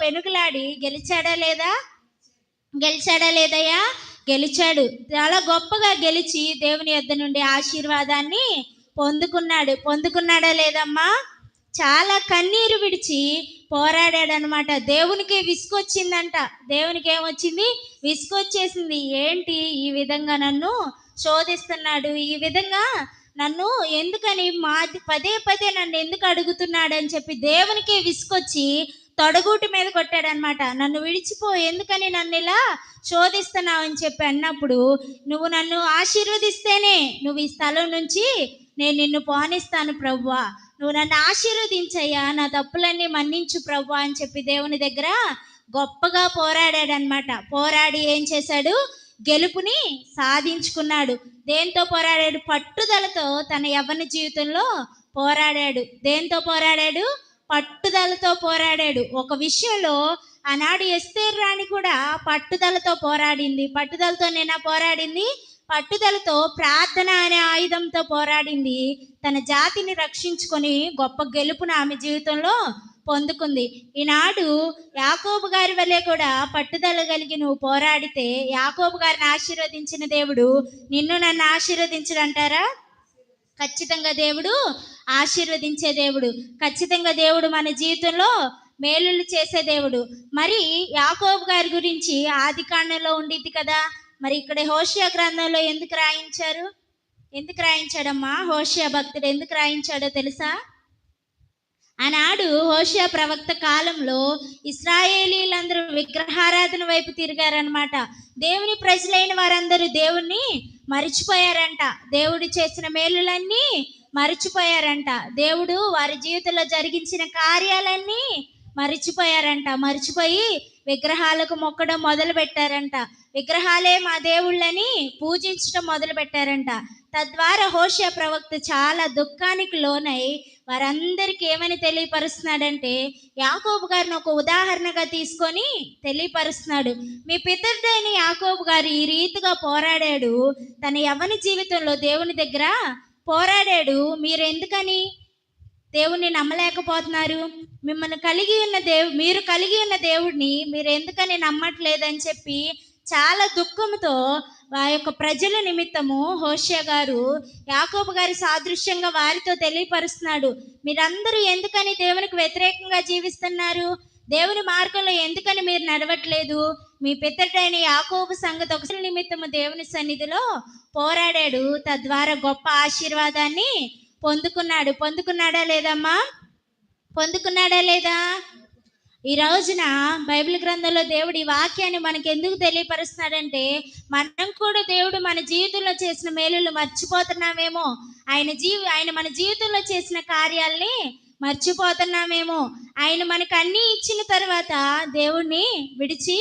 పెనుగులాడి గెలిచాడా లేదయ్యా? గెలిచాడు. చాలా గొప్పగా గెలిచి దేవుని యొద్ద నుండి ఆశీర్వాదాన్ని పొందుకున్నాడా లేదమ్మా? చాలా కన్నీరు విడిచి పోరాడాడనమాట. దేవునికి విసుకొచ్చిందంట. దేవునికి ఏమొచ్చింది? విసుకొచ్చేసింది. ఏంటి ఈ విధంగా నన్ను శోధిస్తున్నాడు, ఈ విధంగా నన్ను ఎందుకని పదే పదే నన్ను ఎందుకు అడుగుతున్నాడు అని చెప్పి దేవునికి విసుకొచ్చి తొడగూటి మీద కొట్టాడనమాట. నన్ను విడిచిపో, ఎందుకని నన్ను ఇలా శోధిస్తున్నావు అని చెప్పి అన్నప్పుడు, నువ్వు నన్ను ఆశీర్వదిస్తేనే నువ్వు ఈ స్థలం నుంచి నేను నిన్ను పోనిస్తాను ప్రభువా, నువ్వు నన్ను ఆశీర్వదించయ్యా, నా తప్పులన్నీ మన్నించు ప్రభువా అని చెప్పి దేవుని దగ్గర గొప్పగా పోరాడాడనమాట. పోరాడి ఏం చేశాడు? గెలుపుని సాధించుకున్నాడు. దేంతో పోరాడాడు? పట్టుదలతో తన యవ్వన జీవితంలో పోరాడాడు. దేంతో పోరాడాడు? పట్టుదలతో పోరాడాడు. ఒక విషయంలో ఆనాడు ఎస్తేరు రాణి కూడా పట్టుదలతో పోరాడింది. పట్టుదలతో పోరాడింది. పట్టుదలతో ప్రార్థన అనే ఆయుధంతో పోరాడింది. తన జాతిని రక్షించుకొని గొప్ప గెలుపును ఆమె జీవితంలో పొందుకుంది. ఈనాడు యాకోబు గారి వల్లే కూడా పట్టుదల కలిగి నువ్వు పోరాడితే యాకోబు గారిని ఆశీర్వదించిన దేవుడు నిన్ను నన్ను ఆశీర్వదించడంటారా? ఖచ్చితంగా దేవుడు ఆశీర్వదించే దేవుడు. ఖచ్చితంగా దేవుడు మన జీవితంలో మేలులు చేసే దేవుడు. మరి యాకోబు గారి గురించి ఆది కాండంలో ఉండిద్ది కదా, మరి ఇక్కడ హోషేయ గ్రంథంలో ఎందుకు రాయించాడమ్మా? హోషేయ భక్తుడు ఎందుకు రాయించాడో తెలుసా? ఆనాడు హోషేయ ప్రవక్త కాలంలో ఇశ్రాయేలీలందరూ విగ్రహారాధన వైపు తిరిగారనమాట. దేవుని ప్రజలైన వారందరూ దేవుణ్ణి మరిచిపోయారంట. దేవుడు చేసిన మేలులన్నీ మరిచిపోయారంట. దేవుడు వారి జీవితంలో జరిగించిన కార్యాలన్నీ మరిచిపోయి విగ్రహాలకు మొక్కడం మొదలు పెట్టారంట. విగ్రహాలే మా దేవుళ్ళని పూజించడం మొదలు పెట్టారంట. తద్వారా హోషేయ ప్రవక్త చాలా దుఃఖానికి లోనై వారందరికీ ఏమని తెలియపరుస్తున్నాడంటే, యాకోబు గారిని ఒక ఉదాహరణగా తీసుకొని తెలియపరుస్తున్నాడు. మీ పితరుడైన యాకోబు గారు ఈ రీతిగా పోరాడాడు, తన యవ్వన జీవితంలో దేవుని దగ్గర పోరాడాడు. మీరు ఎందుకని దేవుణ్ణి నమ్మలేకపోతున్నారు? మిమ్మల్ని మీరు కలిగి ఉన్న దేవుడిని మీరు ఎందుకని నమ్మట్లేదని చెప్పి చాలా దుఃఖంతో ఆ యొక్క ప్రజల నిమిత్తము హోషేయ గారు యాకోబు గారి సాదృశ్యంగా వారితో తెలియపరుస్తున్నాడు. మీరందరూ ఎందుకని దేవునికి వ్యతిరేకంగా జీవిస్తున్నారు? దేవుని మార్గంలో ఎందుకని మీరు నడవట్లేదు? మీ పితరుడైన యాకోబు సంగతి ఒక నిమిత్తము దేవుని సన్నిధిలో పోరాడాడు, తద్వారా గొప్ప ఆశీర్వాదాన్ని పొందుకున్నాడా లేదమ్మా? పొందుకున్నాడా లేదా? ఈ రోజున బైబిల్ గ్రంథంలో దేవుడు ఈ వాక్యాన్ని మనకి ఎందుకు తెలియపరుస్తున్నాడంటే, మనం కూడా దేవుడు మన జీవితంలో చేసిన మేలులు మర్చిపోతున్నామేమో, ఆయన మన జీవితంలో చేసిన కార్యాల్ని మర్చిపోతున్నామేమో, ఆయన మనకు అన్నీ ఇచ్చిన తర్వాత దేవుణ్ణి విడిచి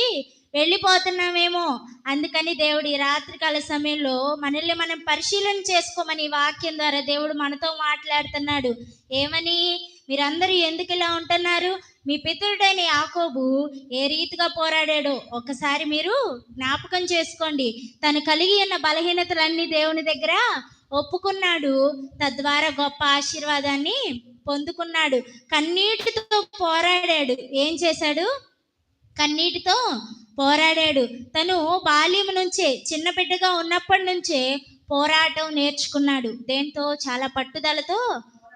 వెళ్ళిపోతున్నామేమో. అందుకని దేవుడు ఈ రాత్రికాల సమయంలో మనల్ని మనం పరిశీలన చేసుకోమని వాక్యం ద్వారా దేవుడు మనతో మాట్లాడుతున్నాడు. ఏమని? మీరందరూ ఎందుకు ఇలా ఉంటున్నారు? మీ పితరుడైన యాకోబు ఏ రీతిగా పోరాడాడో ఒకసారి మీరు జ్ఞాపకం చేసుకోండి. తను కలిగి ఉన్న బలహీనతలన్నీ దేవుని దగ్గర ఒప్పుకున్నాడు, తద్వారా గొప్ప ఆశీర్వాదాన్ని పొందుకున్నాడు. కన్నీటితో పోరాడాడు. ఏం చేశాడు? కన్నీటితో పోరాడాడు. తను బాల్యం నుంచే, చిన్న బిడ్డగా ఉన్నప్పటి నుంచే పోరాటం నేర్చుకున్నాడు. దేంతో? చాలా పట్టుదలతో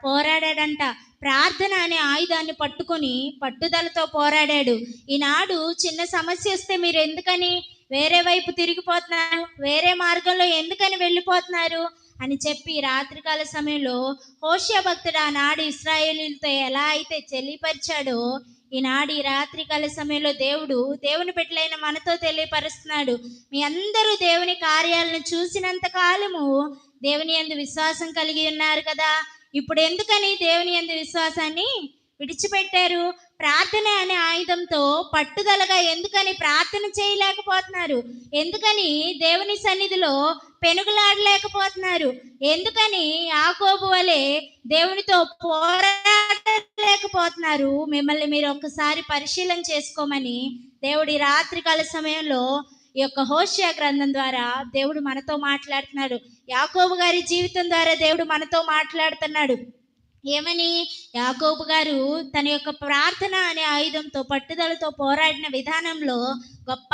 పోరాడాడంట. ప్రార్థన అనే ఆయుధాన్ని పట్టుకొని పట్టుదలతో పోరాడాడు. ఈనాడు చిన్న సమస్య వస్తే మీరు ఎందుకని వేరే వైపు తిరిగిపోతున్నారు? వేరే మార్గంలో ఎందుకని వెళ్ళిపోతున్నారు అని చెప్పి రాత్రికాల సమయంలో హోషేయ భక్తుడు ఆనాడు ఇశ్రాయేలీలతో ఎలా అయితే తెలియపరిచాడో, ఈనాడు ఈ రాత్రికాల సమయంలో దేవుని బిడ్డలైన మనతో తెలియపరుస్తున్నాడు. మీ అందరూ దేవుని కార్యాలను చూసినంత కాలము దేవుని యందు విశ్వాసం కలిగి ఉన్నారు కదా, ఇప్పుడు ఎందుకని దేవుని యందు విశ్వాసాన్ని విడిచిపెట్టారు? ప్రార్థన అనే ఆయుధంతో పట్టుదలగా ఎందుకని ప్రార్థన చేయలేకపోతున్నారు? ఎందుకని దేవుని సన్నిధిలో పెనుగులాడలేకపోతున్నారు? ఎందుకని యాకోబు వలె దేవునితో పోరాడలేకపోతున్నారు? మిమ్మల్ని మీరు ఒక్కసారి పరిశీలన చేసుకోమని దేవుడి రాత్రికాల సమయంలో ఈ యొక్క హోషేయ గ్రంథం ద్వారా దేవుడు మనతో మాట్లాడుతున్నాడు. యాకోబు గారి జీవితం ద్వారా దేవుడు మనతో మాట్లాడుతున్నాడు. ఏమని? యాకోబు గారు తన యొక్క ప్రార్థన అనే ఆయుధంతో పట్టుదలతో పోరాడిన విధానంలో గొప్ప